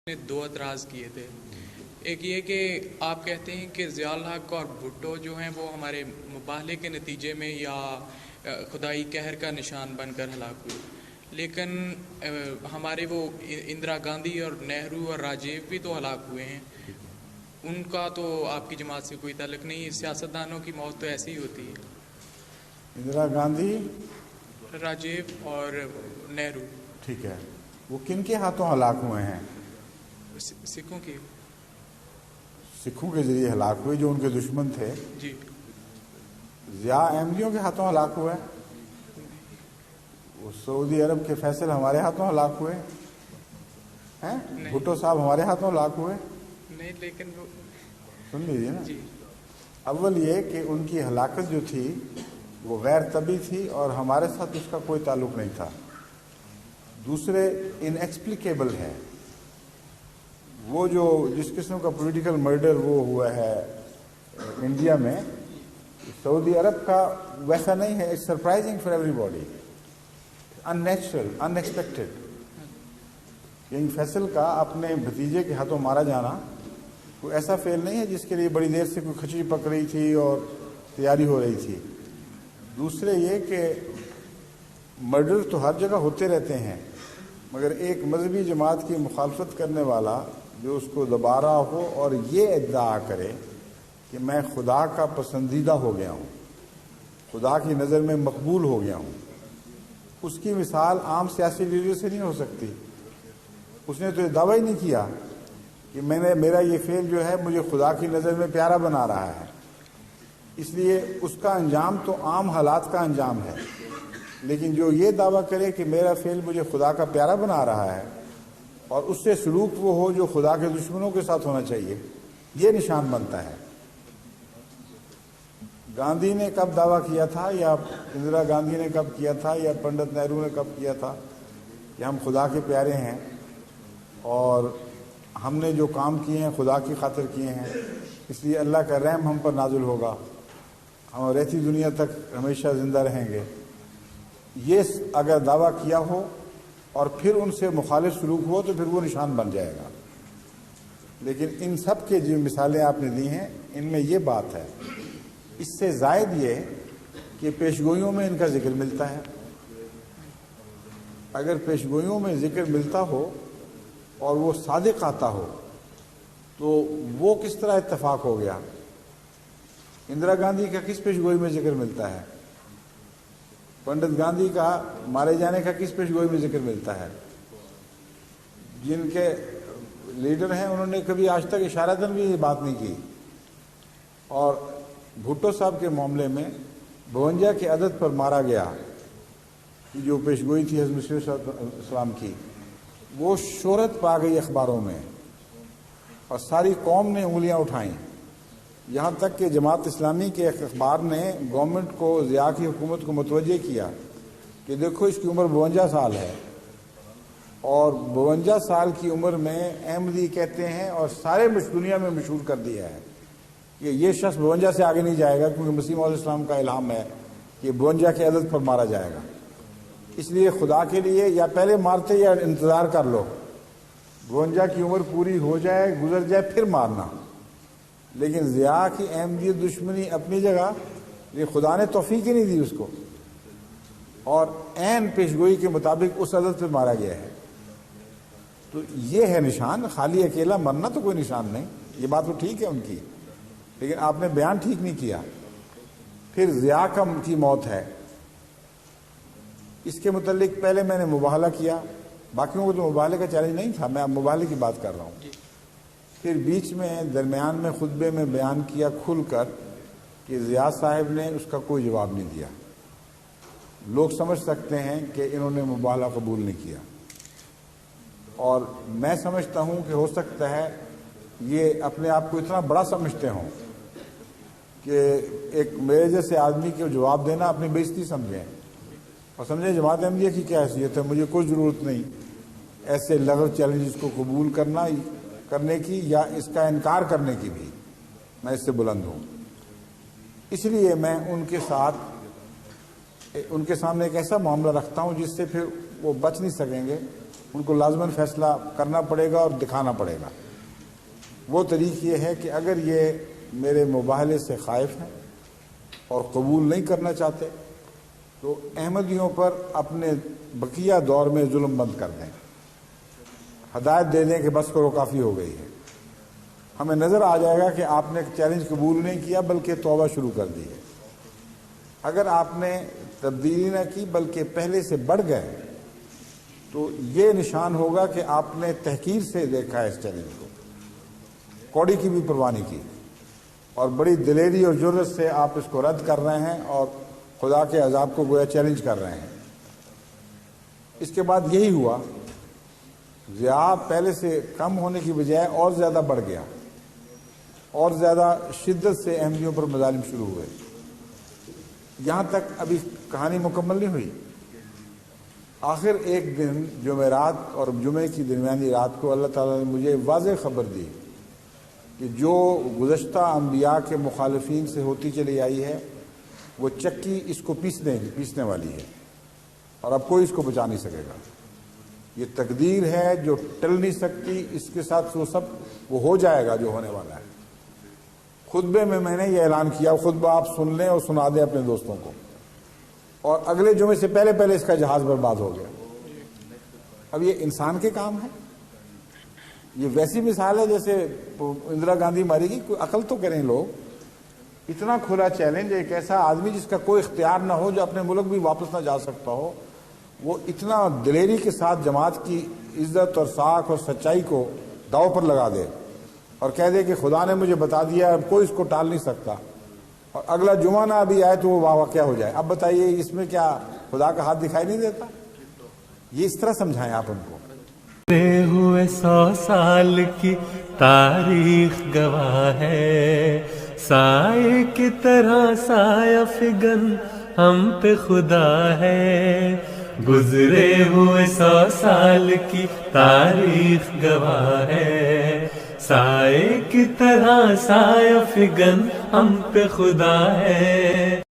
نے دو اعتراض کیے تھے. ایک یہ کہ آپ کہتے ہیں کہ ضیاء الحق اور بھٹو جو ہیں وہ ہمارے مباہلے کے نتیجے میں یا خدائی قہر کا نشان بن کر ہلاک ہوئے، لیکن ہمارے وہ اندرا گاندھی اور نہرو اور راجیو بھی تو ہلاک ہوئے ہیں. ان کا تو آپ کی جماعت سے کوئی تعلق نہیں. سیاستدانوں کی موت تو ایسی ہی ہوتی ہے. اندرا گاندھی، راجیو اور نہرو. ٹھیک ہے، وہ کن کے ہاتھوں ہلاک ہوئے ہیں؟ سکھوں کی. سکھوں کے ذریعے ہلاک ہوئے جو ان کے دشمن تھے. جی. ضیاء احمدیوں کے ہاتھوں ہلاک ہوئے؟ وہ سعودی عرب کے فیصل ہمارے ہاتھوں ہلاک ہوئے ہیں؟ بھٹو صاحب ہمارے ہاتھوں ہلاک ہوئے نہیں، لیکن وہ سن لیجیے نا. جی. اول یہ کہ ان کی ہلاکت جو تھی وہ غیر طبی تھی اور ہمارے ساتھ اس کا کوئی تعلق نہیں تھا. دوسرے انیکسپلیکیبل ہے وہ جو جس قسم کا پولیٹیکل مرڈر وہ ہوا ہے انڈیا میں. سعودی عرب کا ویسا نہیں ہے. It's surprising for everybody, unnatural, unexpected. King Faisal کا اپنے بھتیجے کے ہاتھوں مارا جانا کوئی ایسا فعل نہیں ہے جس کے لیے بڑی دیر سے کوئی کھچڑی پک رہی تھی اور تیاری ہو رہی تھی. دوسرے یہ کہ مرڈر تو ہر جگہ ہوتے رہتے ہیں، مگر ایک مذہبی جماعت کی مخالفت کرنے والا جو اس کو دبا رہا ہو اور یہ ادعا کرے کہ میں خدا کا پسندیدہ ہو گیا ہوں، خدا کی نظر میں مقبول ہو گیا ہوں، اس کی مثال عام سیاسی لیڈر سے نہیں ہو سکتی. اس نے تو یہ دعویٰ ہی نہیں کیا کہ میرا یہ فعل جو ہے مجھے خدا کی نظر میں پیارا بنا رہا ہے. اس لیے اس کا انجام تو عام حالات کا انجام ہے. لیکن جو یہ دعویٰ کرے کہ میرا فعل مجھے خدا کا پیارا بنا رہا ہے اور اس سے سلوک وہ ہو جو خدا کے دشمنوں کے ساتھ ہونا چاہیے، یہ نشان بنتا ہے. گاندھی نے کب دعویٰ کیا تھا یا اندرا گاندھی نے کب کیا تھا یا پنڈت نہرو نے کب کیا تھا کہ ہم خدا کے پیارے ہیں اور ہم نے جو کام کیے ہیں خدا کی خاطر کیے ہیں، اس لیے اللہ کا رحم ہم پر نازل ہوگا، ہم رہتی دنیا تک ہمیشہ زندہ رہیں گے. یہ اگر دعویٰ کیا ہو اور پھر ان سے مخالف سلوک ہو تو پھر وہ نشان بن جائے گا. لیکن ان سب کے جو مثالیں آپ نے دی ہیں ان میں یہ بات ہے. اس سے زائد یہ کہ پیشگوئیوں میں ان کا ذکر ملتا ہے. اگر پیشگوئیوں میں ذکر ملتا ہو اور وہ صادق آتا ہو تو وہ کس طرح اتفاق ہو گیا؟ اندرا گاندھی کا کس پیشگوئی میں ذکر ملتا ہے؟ پنڈت گاندھی کا مارے جانے کا کس پیشگوئی میں ذکر ملتا ہے؟ جن کے لیڈر ہیں انہوں نے کبھی آج تک اشارتاً بھی یہ بات نہیں کی. اور بھٹو صاحب کے معاملے میں 52 کے عدد پر مارا گیا جو پیشگوئی تھی حضرت مسیح صلی اللہ علیہ وسلم کی، وہ شہرت پا گئی اخباروں میں اور ساری قوم نے انگلیاں اٹھائیں. یہاں تک کہ جماعت اسلامی کے ایک اخبار نے گورنمنٹ کو، ضیاء کی حکومت کو متوجہ کیا کہ دیکھو اس کی عمر 52 سال ہے اور 52 سال کی عمر میں احمدی کہتے ہیں اور سارے دنیا میں مشہور کر دیا ہے کہ یہ شخص 52 سے آگے نہیں جائے گا، کیونکہ مسیح علیہ السلام کا الہام ہے کہ 52 کے عدد پر مارا جائے گا. اس لیے خدا کے لیے یا پہلے مارتے یا انتظار کر لو، 52 کی عمر پوری ہو جائے، گزر جائے، پھر مارنا. لیکن ضیاء کی احمدیت دشمنی اپنی جگہ، یہ خدا نے توفیق ہی نہیں دی اس کو اور عین پیشگوئی کے مطابق اس عدد پہ مارا گیا ہے. تو یہ ہے نشان. خالی اکیلا مرنا تو کوئی نشان نہیں. یہ بات تو ٹھیک ہے ان کی، لیکن آپ نے بیان ٹھیک نہیں کیا. پھر ضیاء کی موت ہے، اس کے متعلق پہلے میں نے مباہلہ کیا. باقیوں کو تو مباہلے کا چیلنج نہیں تھا، میں اب مباہلے کی بات کر رہا ہوں. پھر بیچ میں درمیان میں خطبے میں بیان کیا کھل کر کہ ضیاء صاحب نے اس کا کوئی جواب نہیں دیا. لوگ سمجھ سکتے ہیں کہ انہوں نے مباہلہ قبول نہیں کیا، اور میں سمجھتا ہوں کہ ہو سکتا ہے یہ اپنے آپ کو اتنا بڑا سمجھتے ہوں کہ ایک میرے جیسے آدمی کو جواب دینا اپنی بےعزتی سمجھیں اور سمجھیں جماعت احمدیہ کی کیا حیثیت ہے، مجھے کوئی ضرورت نہیں ایسے لغو چیلنجز کو قبول کرنے کی یا اس کا انکار کرنے کی بھی. میں اس سے بلند ہوں. اس لیے میں ان کے سامنے ایک ایسا معاملہ رکھتا ہوں جس سے پھر وہ بچ نہیں سکیں گے ان کو لازماً فیصلہ کرنا پڑے گا اور دکھانا پڑے گا۔ وہ طریق یہ ہے کہ اگر یہ میرے مباہلے سے خائف ہیں اور قبول نہیں کرنا چاہتے تو احمدیوں پر اپنے بقیہ دور میں ظلم بند کر دیں، ہدایت دے دیں کہ بس کرو کافی ہو گئی ہے۔ ہمیں نظر آ جائے گا کہ آپ نے چیلنج قبول نہیں کیا بلکہ توبہ شروع کر دی ہے۔ اگر آپ نے تبدیلی نہ کی بلکہ پہلے سے بڑھ گئے تو یہ نشان ہوگا کہ آپ نے تحقیر سے دیکھا ہے اس چیلنج کو، کوڑی کی بھی پرواہ نہیں کی، اور بڑی دلیری اور جرأت سے آپ اس کو رد کر رہے ہیں اور خدا کے عذاب کو گویا چیلنج کر رہے ہیں۔ اس کے بعد یہی ہوا، ضیاء پہلے سے کم ہونے کی بجائے اور زیادہ بڑھ گیا، اور زیادہ شدت سے احمدیوں پر مظالم شروع ہوئے، یہاں تک ابھی کہانی مکمل نہیں ہوئی۔ آخر ایک دن جمعرات اور جمعے کی درمیانی رات کو اللہ تعالیٰ نے مجھے واضح خبر دی کہ جو گزشتہ انبیاء کے مخالفین سے ہوتی چلی آئی ہے وہ چکی اس کو پیسنے والی ہے، اور اب کوئی اس کو بچا نہیں سکے گا۔ یہ تقدیر ہے جو ٹل نہیں سکتی، اس کے ساتھ وہ ہو جائے گا جو ہونے والا ہے۔ خطبے میں میں نے یہ اعلان کیا، خطبہ آپ سن لیں اور سنا دیں اپنے دوستوں کو، اور اگلے جمعے سے پہلے اس کا جہاز برباد ہو گیا۔ اب یہ انسان کے کام ہے، یہ ویسی مثال ہے جیسے اندرا گاندھی ماری گی، کوئی عقل تو کریں لوگ۔ اتنا کھلا چیلنج، ایک ایسا آدمی جس کا کوئی اختیار نہ ہو، جو اپنے ملک بھی واپس نہ جا سکتا ہو، وہ اتنا دلیری کے ساتھ جماعت کی عزت اور ساکھ اور سچائی کو داؤ پر لگا دے اور کہہ دے کہ خدا نے مجھے بتا دیا، اب کوئی اس کو ٹال نہیں سکتا، اور اگلا جمعہ نہ ابھی آئے تو وہ واقعہ ہو جائے۔ اب بتائیے اس میں کیا خدا کا ہاتھ دکھائی نہیں دیتا؟ یہ اس طرح سمجھائیں آپ ان کو۔ ہوئے 100 سال کی تاریخ گواہ ہے، سائے کی طرح سایہ فگن ہم پہ خدا ہے۔ گزرے ہوئے 100 سال کی تاریخ گواہ ہے، سائے کی طرح سایہ فگن ہم پہ خدا ہے۔